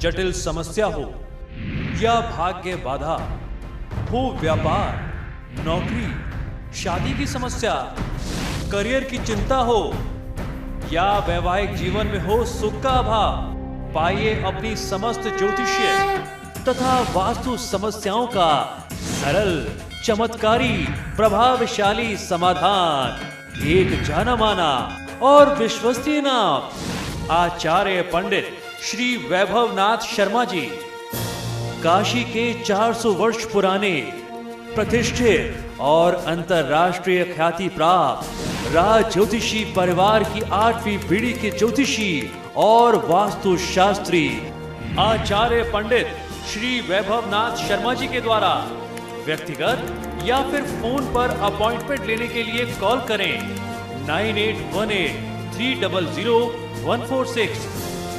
जटिल समस्या हो या भाग्य बाधा हो, व्यापार, नौकरी, शादी की समस्या, करियर की चिंता हो या वैवाहिक जीवन में हो सुख का अभाव, पाइए अपनी समस्त ज्योतिषीय तथा वास्तु समस्याओं का सरल, चमत्कारी, प्रभावशाली समाधान। एक जाना माना और विश्वसनीय नाम, आचार्य पंडित श्री वैभवनाथ शर्मा जी, काशी के 400 वर्ष पुराने प्रतिष्ठित और अंतरराष्ट्रीय ख्याति प्राप्त राज ज्योतिषी परिवार की 8वीं पीढ़ी के ज्योतिषी और वास्तु शास्त्री आचार्य पंडित श्री वैभवनाथ शर्मा जी के द्वारा व्यक्तिगत या फिर फोन पर अपॉइंटमेंट लेने के लिए कॉल करें 9818300146,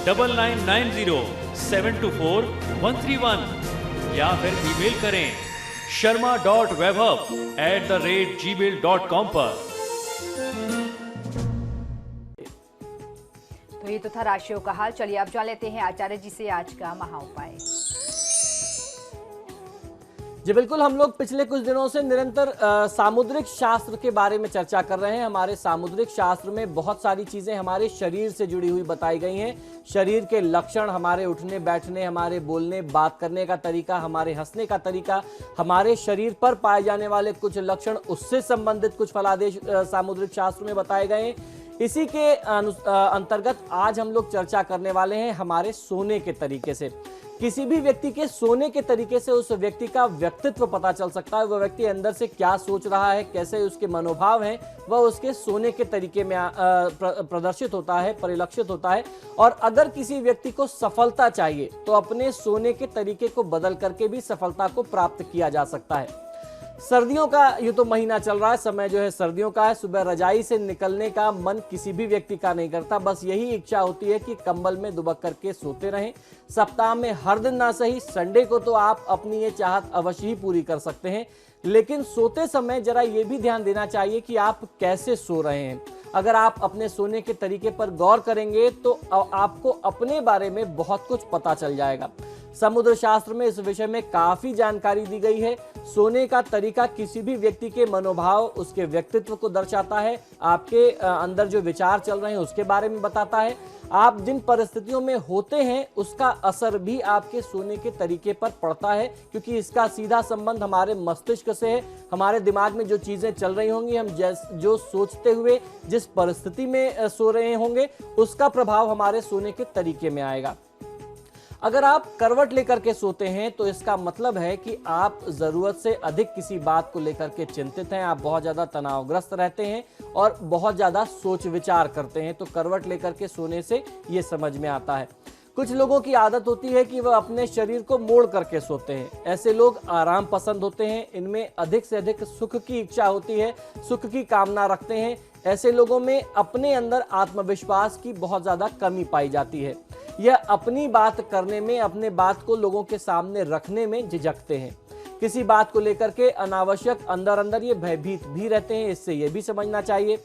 9990724131 या फिर ईमेल करें sharma.vaibhav@gmail.com पर। तो ये तो था राशियों का हाल। चलिए अब जान लेते हैं आचार्य जी से आज का महा उपाय। जी बिल्कुल, हम लोग पिछले कुछ दिनों से निरंतर सामुद्रिक शास्त्र के बारे में चर्चा कर रहे हैं। हमारे सामुद्रिक शास्त्र में बहुत सारी चीजें हमारे शरीर से जुड़ी हुई बताई गई हैं। शरीर के लक्षण, हमारे उठने बैठने, हमारे बोलने बात करने का तरीका, हमारे हंसने का तरीका, हमारे शरीर पर पाए जाने वाले कुछ लक्षण, उससे संबंधित कुछ फलादेश सामुद्रिक शास्त्र में बताए गए हैं। इसी के अंतर्गत आज हम लोग चर्चा करने वाले हैं हमारे सोने के तरीके से। किसी भी व्यक्ति के सोने के तरीके से उस व्यक्ति का व्यक्तित्व पता चल सकता है। वह व्यक्ति अंदर से क्या सोच रहा है, कैसे उसके मनोभाव हैं, वह उसके सोने के तरीके में प्रदर्शित होता है, परिलक्षित होता है। और अगर किसी व्यक्ति को सफलता चाहिए तो अपने सोने के तरीके को बदल करके भी सफलता को प्राप्त किया जा सकता है। सर्दियों का ये तो महीना चल रहा है, समय जो है सर्दियों का है। सुबह रजाई से निकलने का मन किसी भी व्यक्ति का नहीं करता, बस यही इच्छा होती है कि कंबल में दुबक करके सोते रहें। सप्ताह में हर दिन ना सही, संडे को तो आप अपनी ये चाहत अवश्य ही पूरी कर सकते हैं, लेकिन सोते समय जरा ये भी ध्यान देना चाहिए कि आप कैसे सो रहे हैं। अगर आप अपने सोने के तरीके पर गौर करेंगे तो आपको अपने बारे में बहुत कुछ पता चल जाएगा। समुद्र शास्त्र में इस विषय में काफी जानकारी दी गई है। सोने का तरीका किसी भी व्यक्ति के मनोभाव, उसके व्यक्तित्व को दर्शाता है। आपके अंदर जो विचार चल रहे हैं उसके बारे में बताता है। आप जिन परिस्थितियों में होते हैं उसका असर भी आपके सोने के तरीके पर पड़ता है, क्योंकि इसका सीधा संबंध हमारे मस्तिष्क से है। हमारे दिमाग में जो चीजें चल रही होंगी, हम जो सोचते हुए जिस परिस्थिति में सो रहे होंगे, उसका प्रभाव हमारे सोने के तरीके में आएगा। अगर आप करवट लेकर के सोते हैं तो इसका मतलब है कि आप जरूरत से अधिक किसी बात को लेकर के चिंतित हैं, आप बहुत ज्यादा तनावग्रस्त रहते हैं और बहुत ज्यादा सोच विचार करते हैं। तो करवट लेकर के सोने से ये समझ में आता है। कुछ लोगों की आदत होती है कि वह अपने शरीर को मोड़ करके सोते हैं। ऐसे लोग आराम पसंद होते हैं, इनमें अधिक से अधिक सुख की इच्छा होती है, सुख की कामना रखते हैं। ऐसे लोगों में अपने अंदर आत्मविश्वास की बहुत ज्यादा कमी पाई जाती है। यह अपनी बात करने में, अपने बात को लोगों के सामने रखने में झिझकते हैं। किसी बात को लेकर के अनावश्यक अंदर अंदर ये भयभीत भी रहते हैं। इससे यह भी समझना चाहिए,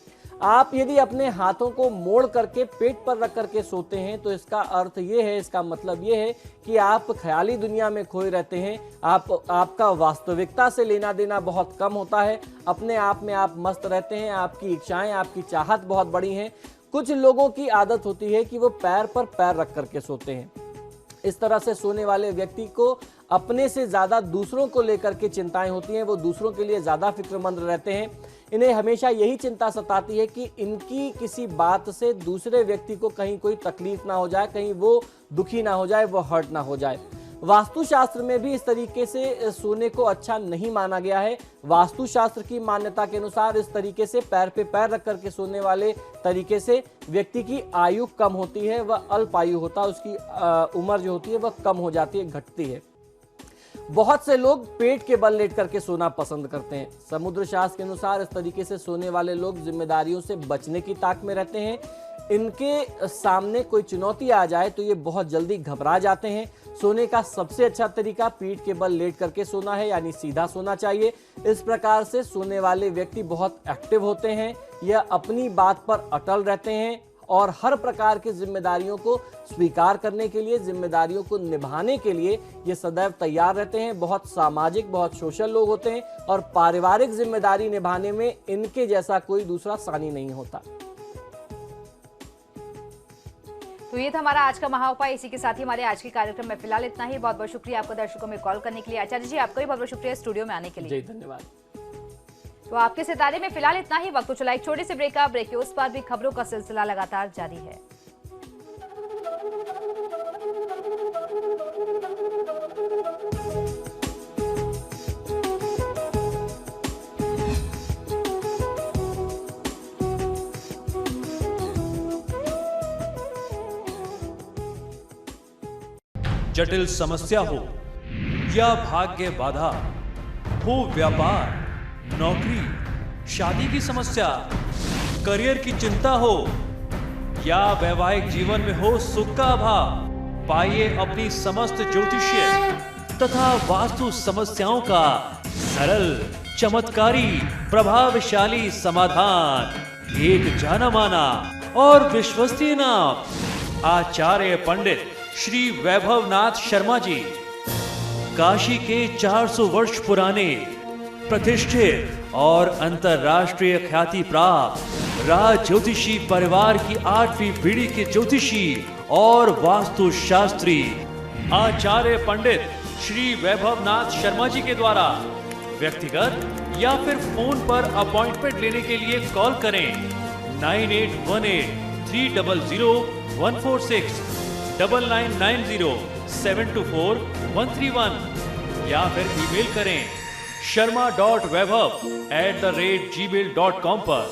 आप यदि अपने हाथों को मोड़ करके पेट पर रख करके सोते हैं तो इसका अर्थ ये है, इसका मतलब ये है कि आप ख्याली दुनिया में खोए रहते हैं। आपका वास्तविकता से लेना देना बहुत कम होता है। अपने आप में आप मस्त रहते हैं, आपकी इच्छाएं, आपकी चाहत बहुत बड़ी हैं। कुछ लोगों की आदत होती है कि वो पैर पर पैर रख करके सोते हैं। इस तरह से सोने वाले व्यक्ति को अपने से ज्यादा दूसरों को लेकर के चिंताएं होती हैं। वो दूसरों के लिए ज्यादा फिक्रमंद रहते हैं। इन्हें हमेशा यही चिंता सताती है कि इनकी किसी बात से दूसरे व्यक्ति को कहीं कोई तकलीफ ना हो जाए, कहीं वो दुखी ना हो जाए, वो हर्ट ना हो जाए। वास्तुशास्त्र में भी इस तरीके से सोने को अच्छा नहीं माना गया है। वास्तुशास्त्र की मान्यता के अनुसार इस तरीके से पैर पे पैर रख करके सोने वाले तरीके से व्यक्ति की आयु कम होती है, वह अल्प आयु होता है, उसकी उम्र जो होती है वह कम हो जाती है, घटती है। बहुत से लोग पेट के बल लेट करके सोना पसंद करते हैं। समुद्र शास्त्र के अनुसार इस तरीके से सोने वाले लोग जिम्मेदारियों से बचने की ताक में रहते हैं। इनके सामने कोई चुनौती आ जाए तो ये बहुत जल्दी घबरा जाते हैं। सोने का सबसे अच्छा तरीका पीठ के बल लेट करके सोना है, यानी सीधा सोना चाहिए। इस प्रकार से सोने वाले व्यक्ति बहुत एक्टिव होते हैं, यह अपनी बात पर अटल रहते हैं और हर प्रकार की जिम्मेदारियों को स्वीकार करने के लिए, जिम्मेदारियों को निभाने के लिए ये सदैव तैयार रहते हैं। बहुत सामाजिक, बहुत सोशल लोग होते हैं और पारिवारिक जिम्मेदारी निभाने में इनके जैसा कोई दूसरा सानी नहीं होता। तो ये था हमारा आज का महाउपाय। इसी के साथ ही हमारे आज के कार्यक्रम में फिलहाल इतना ही। बहुत बहुत शुक्रिया आपका दर्शकों में कॉल करने के लिए। आचार्य जी आपका भी बहुत बहुत शुक्रिया स्टूडियो में आने के लिए। जी धन्यवाद। तो आपके सितारे में फिलहाल इतना ही। वक्त को चला एक छोटे से ब्रेक का। ब्रेक के उस पार भी खबरों का सिलसिला लगातार जारी है। जटिल समस्या हो या भाग्य बाधा हो, व्यापार, नौकरी, शादी की समस्या, करियर की चिंता हो या वैवाहिक जीवन में हो सुख का अभाव, पाइए अपनी समस्त ज्योतिषीय तथा वास्तु समस्याओं का सरल, चमत्कारी, प्रभावशाली समाधान। एक जाना माना और विश्वसनीय नाम आचार्य पंडित श्री वैभवनाथ शर्मा जी, काशी के 400 वर्ष पुराने प्रतिष्ठित और अंतरराष्ट्रीय ख्याति प्राप्त राज ज्योतिषी परिवार की 8वीं पीढ़ी के ज्योतिषी और वास्तु शास्त्री आचार्य पंडित श्री वैभवनाथ शर्मा जी के द्वारा व्यक्तिगत या फिर फोन पर अपॉइंटमेंट लेने के लिए कॉल करें 9818-300-146, 9990-724-131 या फिर ईमेल करें sharma.vaibhav@gmail.com पर।